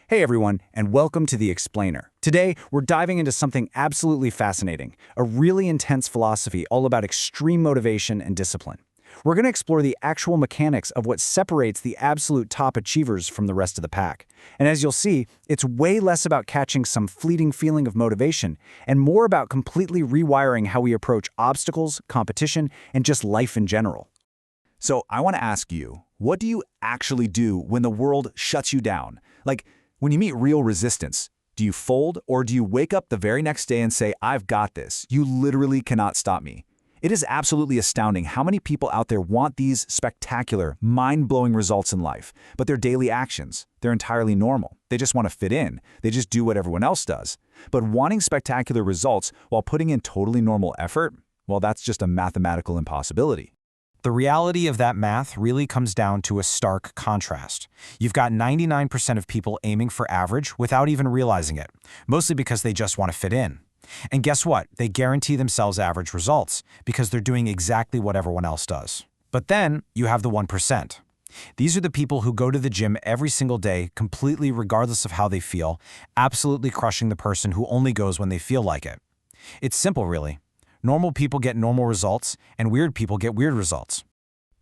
Hey everyone, and welcome to The Explainer. Today, we're diving into something absolutely fascinating, a really intense philosophy all about extreme motivation and discipline. We're going to explore the actual mechanics of what separates the absolute top achievers from the rest of the pack. And as you'll see, it's way less about catching some fleeting feeling of motivation and more about completely rewiring how we approach obstacles, competition, and just life in general. So I want to ask you, what do you actually do when the world shuts you down? When you meet real resistance, do you fold or do you wake up the very next day and say, I've got this, you literally cannot stop me? It is absolutely astounding how many people out there want these spectacular, mind-blowing results in life, but their daily actions, they're entirely normal. They just want to fit in. They just do what everyone else does. But wanting spectacular results while putting in totally normal effort, well, that's just a mathematical impossibility. The reality of that math really comes down to a stark contrast. You've got 99% of people aiming for average without even realizing it, mostly because they just want to fit in. And guess what? They guarantee themselves average results because they're doing exactly what everyone else does. But then you have the 1%. These are the people who go to the gym every single day, completely regardless of how they feel, absolutely crushing the person who only goes when they feel like it. It's simple, really. Normal people get normal results, and weird people get weird results.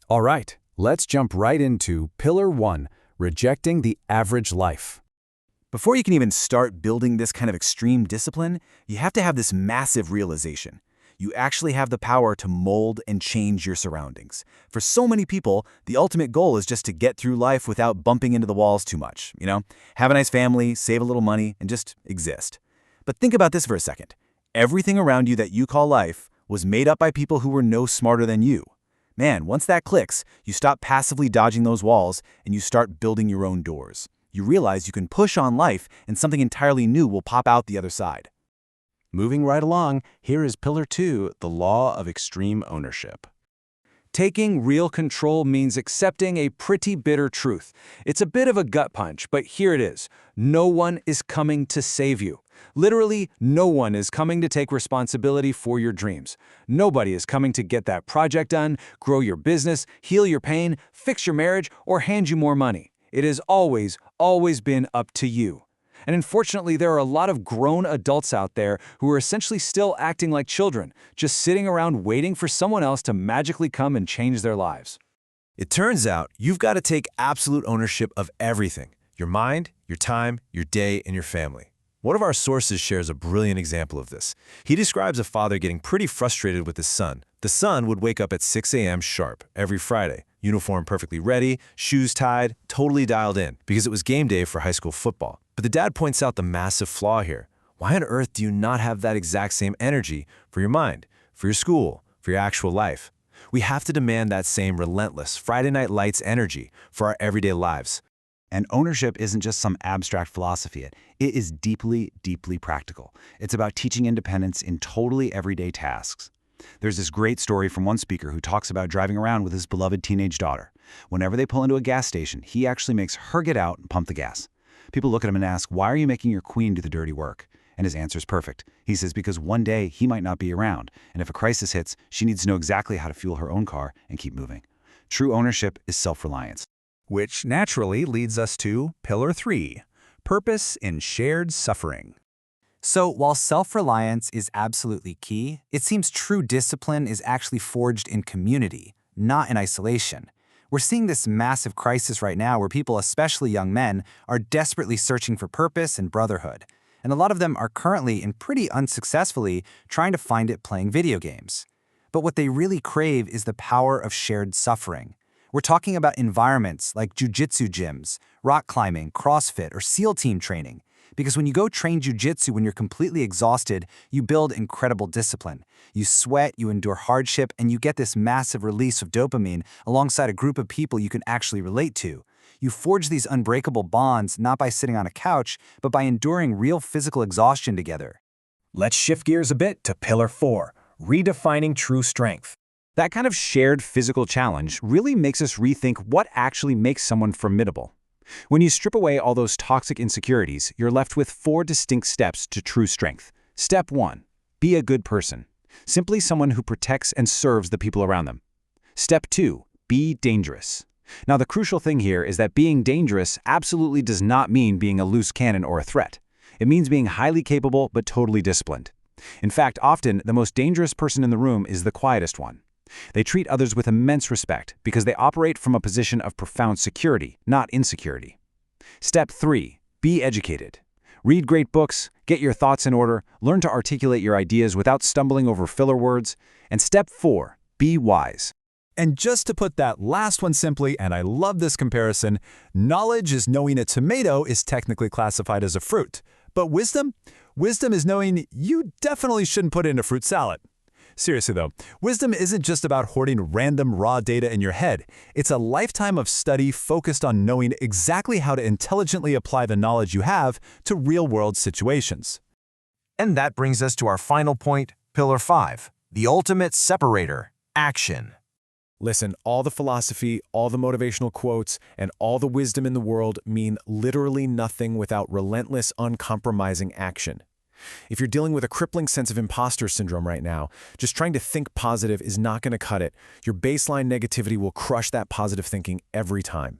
All right, let's jump right into Pillar 1, rejecting the average life. Before you can even start building this kind of extreme discipline, you have to have this massive realization. You actually have the power to mold and change your surroundings. For so many people, the ultimate goal is just to get through life without bumping into the walls too much, Have a nice family, save a little money, and just exist. But think about this for a second. Everything around you that you call life was made up by people who were no smarter than you. Man, once that clicks, you stop passively dodging those walls and you start building your own doors. You realize you can push on life and something entirely new will pop out the other side. Moving right along, here is Pillar 2, the law of extreme ownership. Taking real control means accepting a pretty bitter truth. It's a bit of a gut punch, but here it is. No one is coming to save you. Literally, no one is coming to take responsibility for your dreams. Nobody is coming to get that project done, grow your business, heal your pain, fix your marriage, or hand you more money. It has always been up to you. And unfortunately, there are a lot of grown adults out there who are essentially still acting like children, just sitting around waiting for someone else to magically come and change their lives. It turns out you've got to take absolute ownership of everything: your mind, your time, your day, and your family. One of our sources shares a brilliant example of this. He describes a father getting pretty frustrated with his son. The son would wake up at 6 a.m. sharp every Friday, uniform perfectly ready, shoes tied, totally dialed in, because it was game day for high school football. But the dad points out the massive flaw here. Why on earth do you not have that exact same energy for your mind, for your school, for your actual life? We have to demand that same relentless Friday Night Lights energy for our everyday lives. And ownership isn't just some abstract philosophy. It is deeply, deeply practical. It's about teaching independence in totally everyday tasks. There's this great story from one speaker who talks about driving around with his beloved teenage daughter. Whenever they pull into a gas station, he actually makes her get out and pump the gas. People look at him and ask, why are you making your queen do the dirty work? And his answer is perfect. He says because one day he might not be around, and if a crisis hits, she needs to know exactly how to fuel her own car and keep moving. True ownership is self-reliance. Which naturally leads us to Pillar 3, purpose in shared suffering. So while self-reliance is absolutely key, it seems true discipline is actually forged in community, not in isolation. We're seeing this massive crisis right now where people, especially young men, are desperately searching for purpose and brotherhood. And a lot of them are currently, and pretty unsuccessfully, trying to find it playing video games. But what they really crave is the power of shared suffering. We're talking about environments like jiu-jitsu gyms, rock climbing, CrossFit, or SEAL team training. Because when you go train jiu-jitsu when you're completely exhausted, you build incredible discipline. You sweat, you endure hardship, and you get this massive release of dopamine alongside a group of people you can actually relate to. You forge these unbreakable bonds not by sitting on a couch, but by enduring real physical exhaustion together. Let's shift gears a bit to Pillar 4, redefining true strength. That kind of shared physical challenge really makes us rethink what actually makes someone formidable. When you strip away all those toxic insecurities, you're left with 4 distinct steps to true strength. Step 1, be a good person. Simply someone who protects and serves the people around them. Step 2, be dangerous. Now, the crucial thing here is that being dangerous absolutely does not mean being a loose cannon or a threat. It means being highly capable but totally disciplined. In fact, often, the most dangerous person in the room is the quietest one. They treat others with immense respect because they operate from a position of profound security, not insecurity. Step 3. Be educated. Read great books, get your thoughts in order, learn to articulate your ideas without stumbling over filler words. And step 4. Be wise. And just to put that last one simply, and I love this comparison, knowledge is knowing a tomato is technically classified as a fruit. But wisdom? Wisdom is knowing you definitely shouldn't put it in a fruit salad. Seriously though, wisdom isn't just about hoarding random raw data in your head. It's a lifetime of study focused on knowing exactly how to intelligently apply the knowledge you have to real-world situations. And that brings us to our final point, Pillar 5, the ultimate separator, action. Listen, all the philosophy, all the motivational quotes, and all the wisdom in the world mean literally nothing without relentless, uncompromising action. If you're dealing with a crippling sense of imposter syndrome right now, just trying to think positive is not going to cut it. Your baseline negativity will crush that positive thinking every time.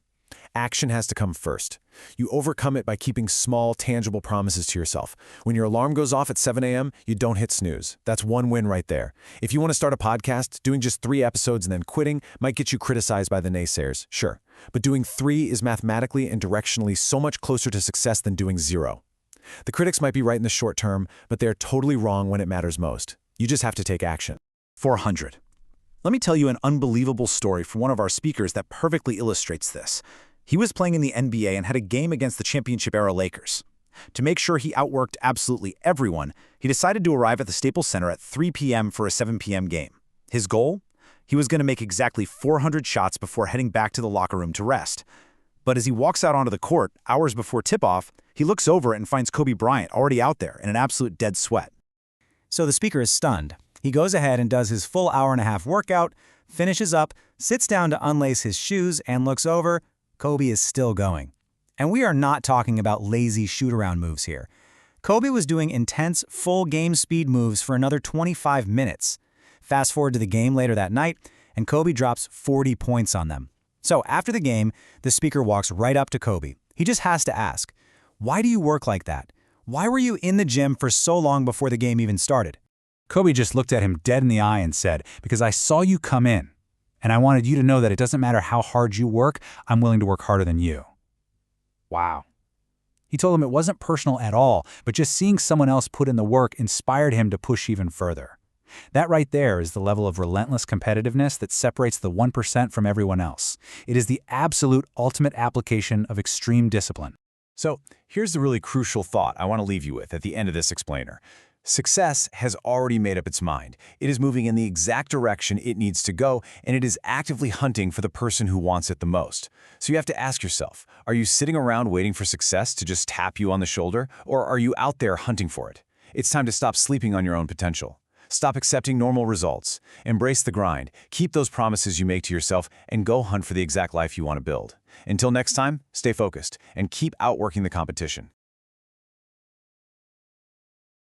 Action has to come first. You overcome it by keeping small, tangible promises to yourself. When your alarm goes off at 7 a.m., you don't hit snooze. That's one win right there. If you want to start a podcast, doing just 3 episodes and then quitting might get you criticized by the naysayers, sure. But doing 3 is mathematically and directionally so much closer to success than doing 0. The critics might be right in the short term, but they're totally wrong when it matters most. You just have to take action. 400. Let me tell you an unbelievable story from one of our speakers that perfectly illustrates this. He was playing in the NBA and had a game against the championship-era Lakers. To make sure he outworked absolutely everyone, he decided to arrive at the Staples Center at 3 p.m. for a 7 p.m. game. His goal? He was going to make exactly 400 shots before heading back to the locker room to rest. But as he walks out onto the court, hours before tip-off, he looks over and finds Kobe Bryant already out there in an absolute dead sweat. So the speaker is stunned. He goes ahead and does his full hour-and-a-half workout, finishes up, sits down to unlace his shoes, and looks over. Kobe is still going. And we are not talking about lazy shoot-around moves here. Kobe was doing intense, full game speed moves for another 25 minutes. Fast forward to the game later that night, and Kobe drops 40 points on them. So after the game, the speaker walks right up to Kobe. He just has to ask, why do you work like that? Why were you in the gym for so long before the game even started? Kobe just looked at him dead in the eye and said, because I saw you come in, and I wanted you to know that it doesn't matter how hard you work, I'm willing to work harder than you. Wow. He told him it wasn't personal at all, but just seeing someone else put in the work inspired him to push even further. That right there is the level of relentless competitiveness that separates the 1% from everyone else. It is the absolute ultimate application of extreme discipline. So here's the really crucial thought I want to leave you with at the end of this explainer. Success has already made up its mind. It is moving in the exact direction it needs to go, and it is actively hunting for the person who wants it the most. So you have to ask yourself, are you sitting around waiting for success to just tap you on the shoulder, or are you out there hunting for it? It's time to stop sleeping on your own potential. Stop accepting normal results. Embrace the grind. Keep those promises you make to yourself and go hunt for the exact life you want to build. Until next time, stay focused and keep outworking the competition.